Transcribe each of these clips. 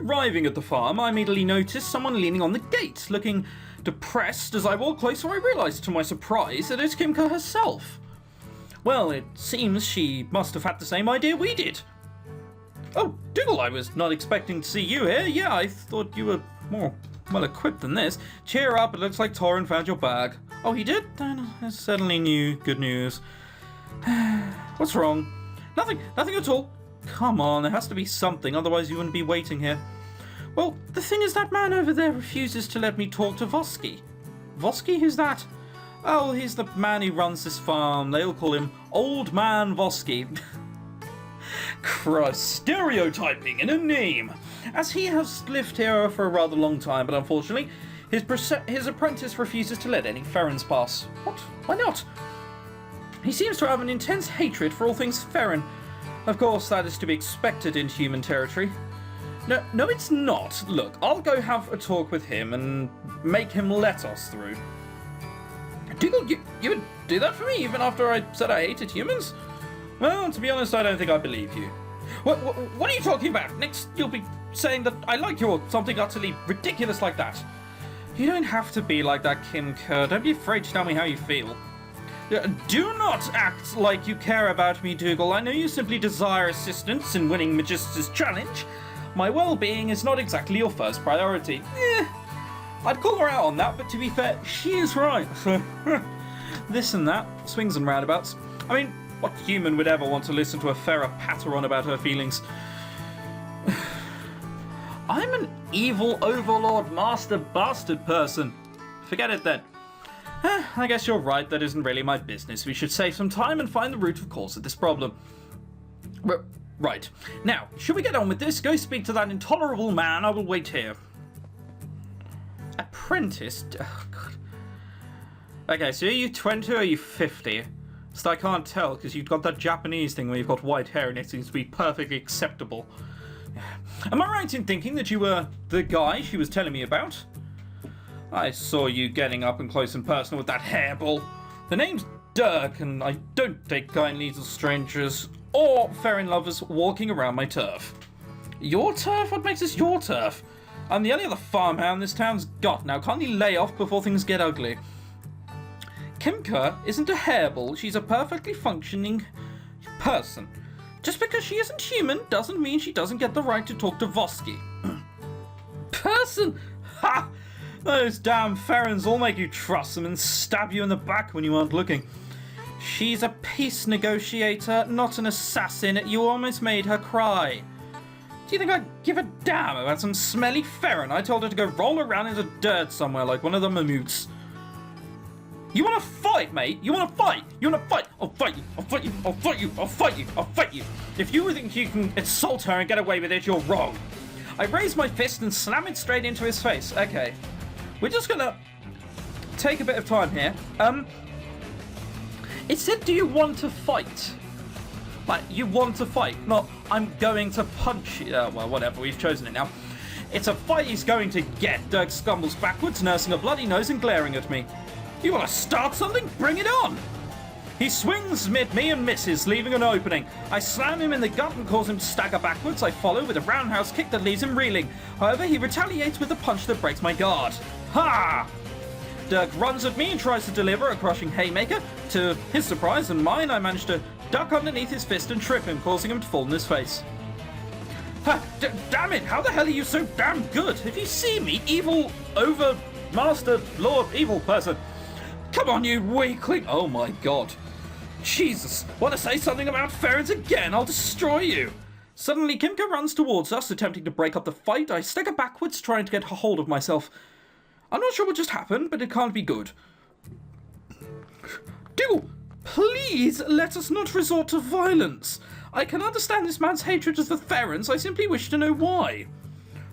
arriving at the farm, I immediately noticed someone leaning on the gate, looking depressed. As I walked closer, I realised to my surprise that it's Kimka herself. Well, it seems she must have had the same idea we did. Oh, Diggle, I was not expecting to see you here. Yeah, I thought you were more well-equipped than this. Cheer up, it looks like Torrin found your bag. Oh, he did? Then it's certainly good news. What's wrong? Nothing at all. Come on, there has to be something, otherwise you wouldn't be waiting here. Well, the thing is that man over there refuses to let me talk to Voski. Voski? Who's that? Oh, he's the man who runs this farm. They'll call him Old Man Voski. Christ, stereotyping in a name. As he has lived here for a rather long time, but unfortunately, his apprentice refuses to let any Ferrens pass. What? Why not? He seems to have an intense hatred for all things Ferren. Of course, that is to be expected in human territory. No, it's not. Look, I'll go have a talk with him and make him let us through. Diggle, you would do that for me even after I said I hated humans? Well, to be honest, I don't think I believe you. What are you talking about? Next, you'll be saying that I like you or something utterly ridiculous like that. You don't have to be like that, Kim Kerr. Don't be afraid to tell me how you feel. Do not act like you care about me, Dougal. I know you simply desire assistance in winning Magister's challenge. My well-being is not exactly your first priority. I'd call her out on that, but to be fair, she is right. So, this and that, swings and roundabouts. I mean, what human would ever want to listen to a Farah patter on about her feelings? I'm an evil overlord master bastard person. Forget it then. I guess you're right, that isn't really my business. We should save some time and find the root of cause of this problem. Right. Now, should we get on with this? Go speak to that intolerable man. I will wait here. Apprentice? Oh, God. Okay, so are you 20 or are you 50? So I can't tell, because you've got that Japanese thing where you've got white hair and it seems to be perfectly acceptable. Am I right in thinking that you were the guy she was telling me about? I saw you getting up and close and personal with that hairball. The name's Dirk, and I don't take kindly to strangers or Ferren lovers walking around my turf. Your turf? What makes this your turf? I'm the only other farmhand this town's got. Now, can't you lay off before things get ugly? Kimka isn't a hairball. She's a perfectly functioning person. Just because she isn't human doesn't mean she doesn't get the right to talk to Voski. Person? Ha! Those damn Ferrens all make you trust them and stab you in the back when you aren't looking. She's a peace negotiator, not an assassin. You almost made her cry. Do you think I'd give a damn about some smelly Ferren? I told her to go roll around in the dirt somewhere like one of the mammoths. You want to fight, mate? You want to fight? You want to fight? I'll fight you. I'll fight you. I'll fight you. I'll fight you. I'll fight you. If you think you can insult her and get away with it, you're wrong. I raise my fist and slam it straight into his face. Okay. We're just gonna take a bit of time here. It said, do you want to fight? Like, you want to fight, not I'm going to punch you. Well, whatever, we've chosen it now. It's a fight he's going to get. Dirk stumbles backwards, nursing a bloody nose and glaring at me. You want to start something? Bring it on! He swings mid me and misses, leaving an opening. I slam him in the gut and cause him to stagger backwards. I follow with a roundhouse kick that leaves him reeling. However, he retaliates with a punch that breaks my guard. Ha! Dirk runs at me and tries to deliver a crushing haymaker. To his surprise and mine, I manage to duck underneath his fist and trip him, causing him to fall on his face. Ha! Damn it! How the hell are you so damn good? If you see me, evil, master, lord, evil person. Come on, you weakling! Oh my god. Jesus, want to say something about Ferrens again? I'll destroy you! Suddenly, Kimka runs towards us, attempting to break up the fight. I stagger backwards, trying to get a hold of myself. I'm not sure what just happened, but it can't be good. Do, please let us not resort to violence. I can understand this man's hatred of the Ferrens. I simply wish to know why.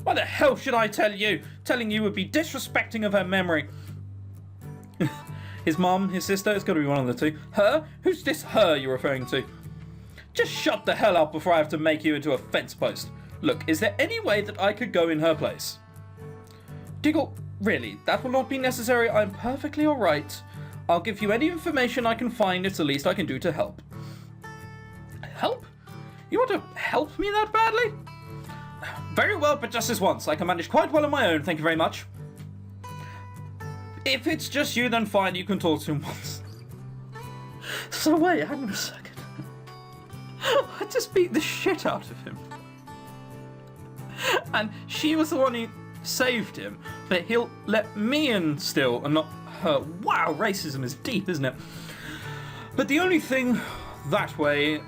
Why the hell should I tell you? Telling you would be disrespecting of her memory. His mum, his sister, it's got to be one of the two. Her? Who's this her you're referring to? Just shut the hell up before I have to make you into a fence post. Look, is there any way that I could go in her place? Diggle, really, that will not be necessary. I'm perfectly alright. I'll give you any information I can find. It's the least I can do to help. Help? You want to help me that badly? Very well, but just this once. I can manage quite well on my own, thank you very much. If it's just you, then fine, you can talk to him once. So wait, hang on a second. I just beat the shit out of him. And she was the one who saved him, but he'll let me in still and not her. Wow, racism is deep, isn't it? But the only thing that way,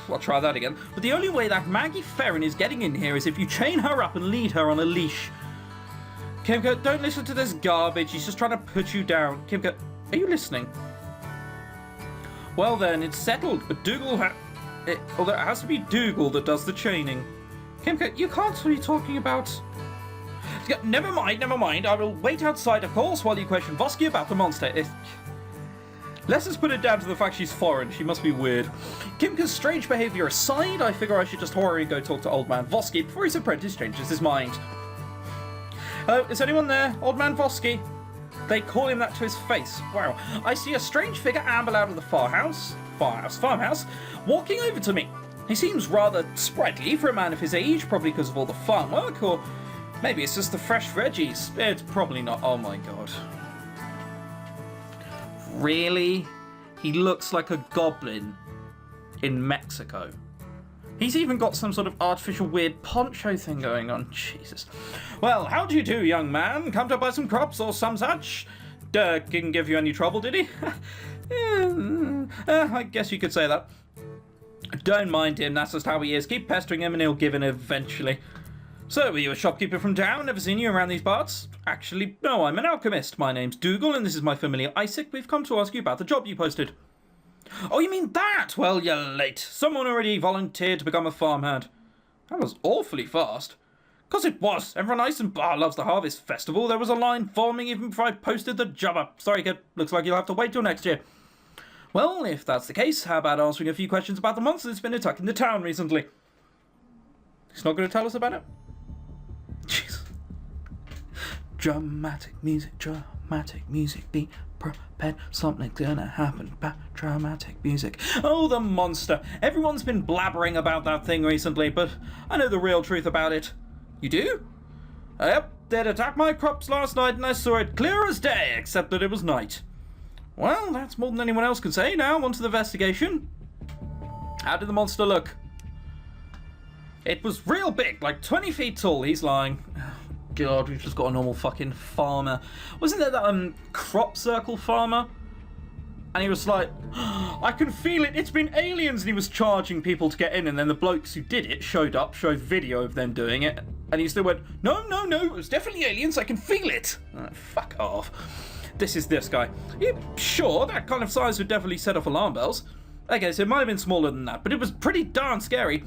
I'll try that again. But the only way that Maggie Ferrin is getting in here is if you chain her up and lead her on a leash. Kimco, don't listen to this garbage. He's just trying to put you down. Kimco, are you listening? Well then, it's settled. But although it has to be Dougal that does the chaining. Kimco, you can't be talking about... Never mind. I will wait outside, of course, while you question Voski about the monster. Let's just put it down to the fact she's foreign. She must be weird. Kimco's strange behaviour aside, I figure I should just hurry and go talk to Old Man Voski before his apprentice changes his mind. Hello, is anyone there? Old Man Voski? They call him that to his face. Wow. I see a strange figure amble out of the farmhouse, walking over to me. He seems rather sprightly for a man of his age, probably because of all the farm work, or maybe it's just the fresh veggies. It's probably not. Oh my god. Really? He looks like a goblin in Mexico. He's even got some sort of artificial weird poncho thing going on. Jesus. Well, how do you do, young man? Come to buy some crops or some such? Didn't give you any trouble, did he? I guess you could say that. Don't mind him, that's just how he is. Keep pestering him and he'll give in eventually. So, are you a shopkeeper from town? Never seen you around these parts? Actually, no, I'm an alchemist. My name's Dougal and this is my familiar Isaac. We've come to ask you about the job you posted. Oh, you mean that? Well, you're late. Someone already volunteered to become a farmhand. That was awfully fast. 'Cause it was. Everyone at Icebound loves the Harvest Festival. There was a line forming even before I posted the job up. Sorry, kid. Looks like you'll have to wait till next year. Well, if that's the case, how about answering a few questions about the monster that's been attacking the town recently? He's not going to tell us about it? Jeez. Dramatic music, be prepared, something's gonna happen. Dramatic music. Oh, the monster. Everyone's been blabbering about that thing recently, but I know the real truth about it. You do? Yep, they'd attacked my crops last night and I saw it clear as day, except that it was night. Well, that's more than anyone else can say. Now, on to the investigation. How did the monster look? It was real big, like 20 feet tall. He's lying. God, we've just got a normal fucking farmer. Wasn't there that crop circle farmer? And he was like, I can feel it, it's been aliens, and he was charging people to get in, and then the blokes who did it showed video of them doing it, and he still went, no, it was definitely aliens, I can feel it. Oh, fuck off. This is this guy. Yeah, sure, that kind of size would definitely set off alarm bells. Okay, so it might have been smaller than that, but it was pretty darn scary.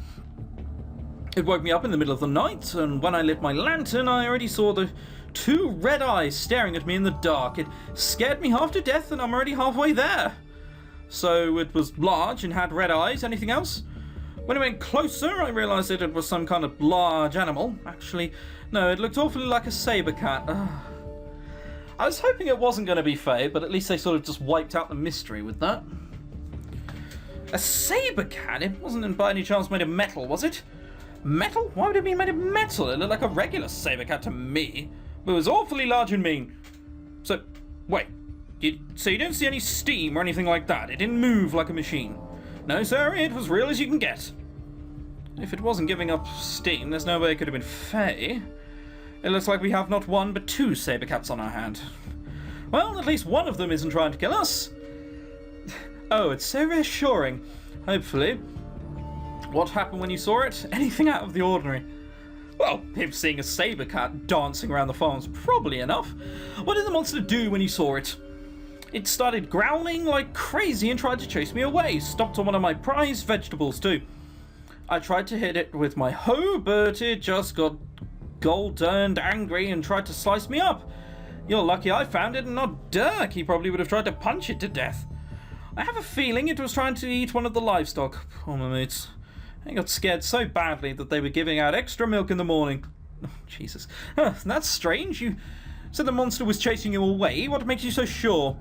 It woke me up in the middle of the night, and when I lit my lantern, I already saw the 2 red eyes staring at me in the dark. It scared me half to death, and I'm already halfway there. So it was large and had red eyes. Anything else? When it went closer, I realised that it was some kind of large animal. Actually, no, it looked awfully like a saber cat. I was hoping it wasn't going to be Fae, but at least they sort of just wiped out the mystery with that. A saber cat? It wasn't by any chance made of metal, was it? Metal? Why would it be made of metal? It looked like a regular saber cat to me. But it was awfully large and mean. So, wait. So you didn't see any steam or anything like that? It didn't move like a machine? No, sir, it was real as you can get. If it wasn't giving up steam, there's no way it could have been Fae. It looks like we have not 1 but 2 saber cats on our hand. Well, at least one of them isn't trying to kill us. Oh, it's so reassuring. Hopefully. What happened when you saw it? Anything out of the ordinary? Well, him seeing a saber cat dancing around the farm's probably enough. What did the monster do when you saw it? It started growling like crazy and tried to chase me away. Stopped on one of my prized vegetables too. I tried to hit it with my hoe, but it just got gold-turned angry and tried to slice me up. You're lucky I found it and not Dirk. He probably would have tried to punch it to death. I have a feeling it was trying to eat one of the livestock. Poor my mates. I got scared so badly that they were giving out extra milk in the morning. Oh, Jesus. That's strange. You said the monster was chasing you away. What makes you so sure?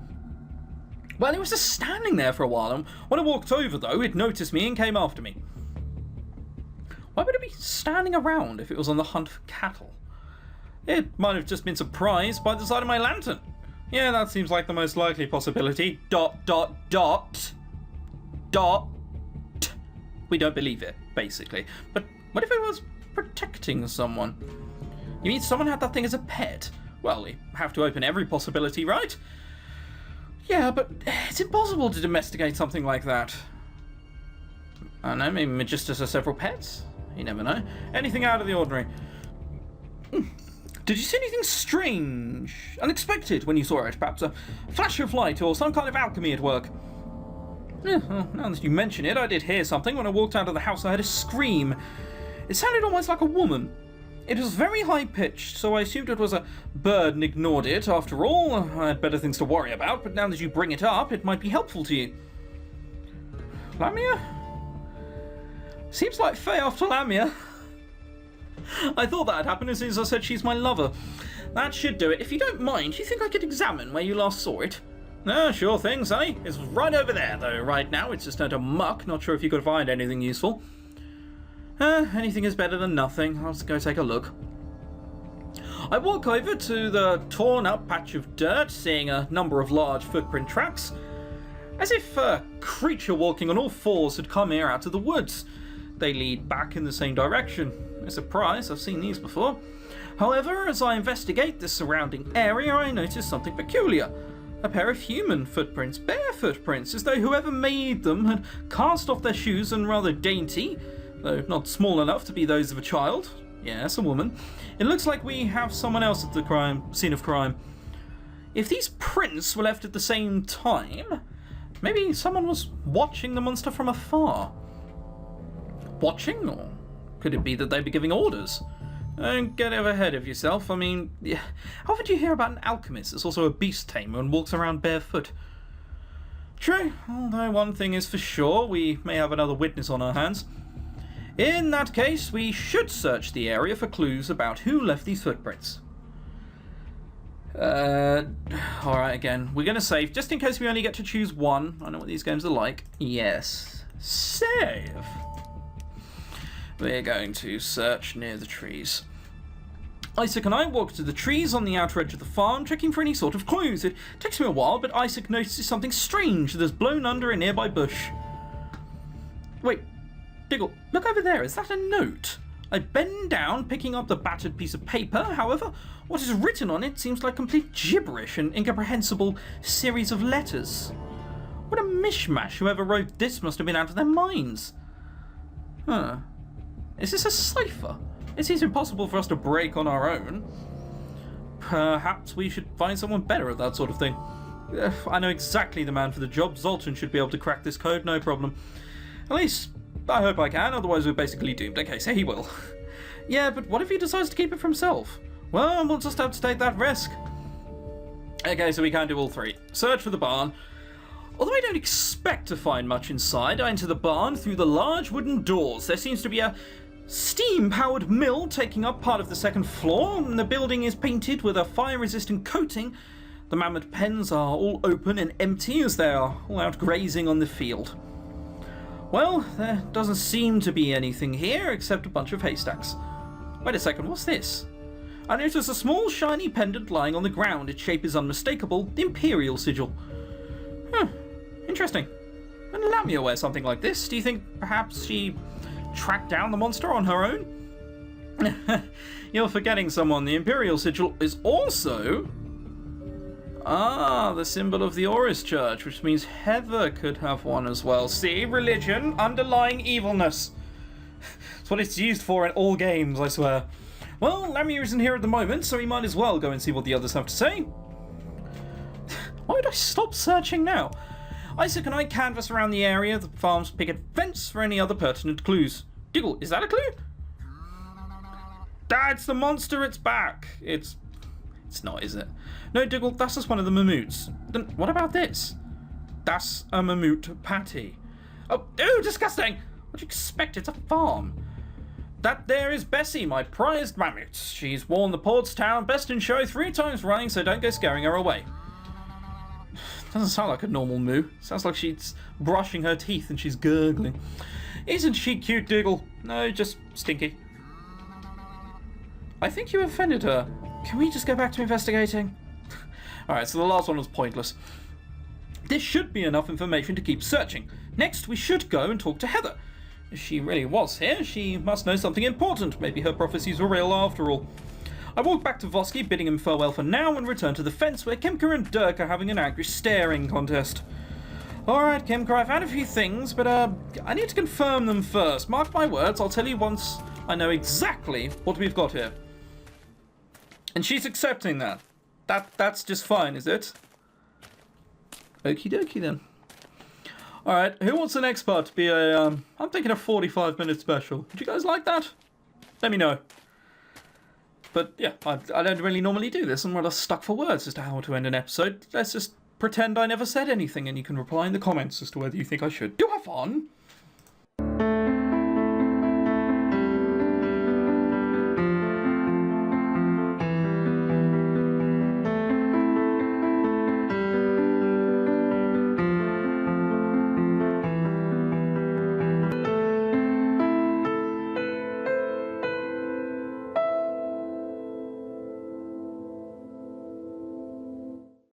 Well, it was just standing there for a while, and when I walked over, though, it noticed me and came after me. Why would it be standing around if it was on the hunt for cattle? It might have just been surprised by the sight of my lantern. Yeah, that seems like the most likely possibility. ... We don't believe it, basically. But what if it was protecting someone? You mean someone had that thing as a pet? Well, we have to open every possibility, right? Yeah, but it's impossible to domesticate something like that. I don't know, maybe Magistus has several pets? You never know. Anything out of the ordinary. Did you see anything strange, unexpected when you saw it? Perhaps a flash of light or some kind of alchemy at work? Yeah, well, now that you mention it, I did hear something. When I walked out of the house, I heard a scream. It sounded almost like a woman. It was very high-pitched, so I assumed it was a bird and ignored it. After all, I had better things to worry about, but now that you bring it up, it might be helpful to you. Lamia? Seems like Faye after Lamia. I thought that had happened as soon as I said she's my lover. That should do it. If you don't mind, do you think I could examine where you last saw it? No, sure thing, Sonny. It's right over there, though. Right now, it's just turned to muck. Not sure if you could find anything useful. Anything is better than nothing. I'll just go take a look. I walk over to the torn-up patch of dirt, seeing a number of large footprint tracks, as if a creature walking on all fours had come here out of the woods. They lead back in the same direction. No surprise, I've seen these before. However, as I investigate the surrounding area, I notice something peculiar. A pair of human footprints, bare footprints, as though whoever made them had cast off their shoes and rather dainty, though not small enough to be those of a child. Yes, a woman. It looks like we have someone else at the scene of crime. If these prints were left at the same time, maybe someone was watching the monster from afar. Watching? Or could it be that they'd be giving orders? Don't get ahead of yourself. I mean, how often do you hear about an alchemist that's also a beast tamer and walks around barefoot? True, although one thing is for sure, we may have another witness on our hands. In that case, we should search the area for clues about who left these footprints. Alright, again, we're going to save, just in case we only get to choose one. I know what these games are like. Yes. Save. We're going to search near the trees. Isaac and I walk to the trees on the outer edge of the farm, checking for any sort of clues. It takes me a while, but Isaac notices something strange that has blown under a nearby bush. Wait, Diggle, look over there. Is that a note? I bend down, picking up the battered piece of paper. However, what is written on it seems like complete gibberish, an incomprehensible series of letters. What a mishmash. Whoever wrote this must have been out of their minds. Huh. Is this a cipher? It seems impossible for us to break on our own. Perhaps we should find someone better at that sort of thing. I know exactly the man for the job. Zoltan should be able to crack this code, no problem. At least, I hope I can, otherwise we're basically doomed. Okay, so he will. Yeah, but what if he decides to keep it for himself? Well, we'll just have to take that risk. Okay, so we can do all three. Search for the barn. Although I don't expect to find much inside, I enter the barn through the large wooden doors. There seems to be a steam-powered mill taking up part of the second floor, and the building is painted with a fire-resistant coating. The mammoth pens are all open and empty as they are all out grazing on the field. Well, there doesn't seem to be anything here except a bunch of haystacks. Wait a second, what's this? I notice a small shiny pendant lying on the ground. Its shape is unmistakable, the Imperial sigil. Interesting. When Lamia wear something like this, do you think perhaps she tracked down the monster on her own? You're forgetting someone. The Imperial sigil is also the symbol of the Oris Church, which means Heather could have one as well. See, religion, underlying evilness. That's what it's used for in all games, I swear. Well, Lamia isn't here at the moment, so we might as well go and see what the others have to say. Why would I stop searching now? Isaac and I canvass around the area, the farm's picket fence, for any other pertinent clues. Diggle, is that a clue? That's the monster, it's back. It's not, is it? No, Diggle, that's just one of the mammoths. Then what about this? That's a mammoth patty. Oh, ew, disgusting! What do you expect? It's a farm. That there is Bessie, my prized mammoth. She's worn the Port's Town best in show 3 times running, so don't go scaring her away. Doesn't sound like a normal moo. Sounds like she's brushing her teeth and she's gurgling. Isn't she cute, Diggle? No, just stinky. I think you offended her. Can we just go back to investigating? Alright, so the last one was pointless. This should be enough information to keep searching. Next, we should go and talk to Heather. If she really was here, she must know something important. Maybe her prophecies were real after all. I walk back to Voski, bidding him farewell for now, and return to the fence where Kimka and Dirk are having an angry staring contest. Alright, Kimka, I found a few things, but I need to confirm them first. Mark my words, I'll tell you once I know exactly what we've got here. And she's accepting that. That's just fine, is it? Okie dokie then. Alright, who wants the next part to be a, I'm thinking a 45-minute special. Would you guys like that? Let me know. But yeah, I don't really normally do this. I'm rather stuck for words as to how to end an episode. Let's just pretend I never said anything and you can reply in the comments as to whether you think I should. Do have fun!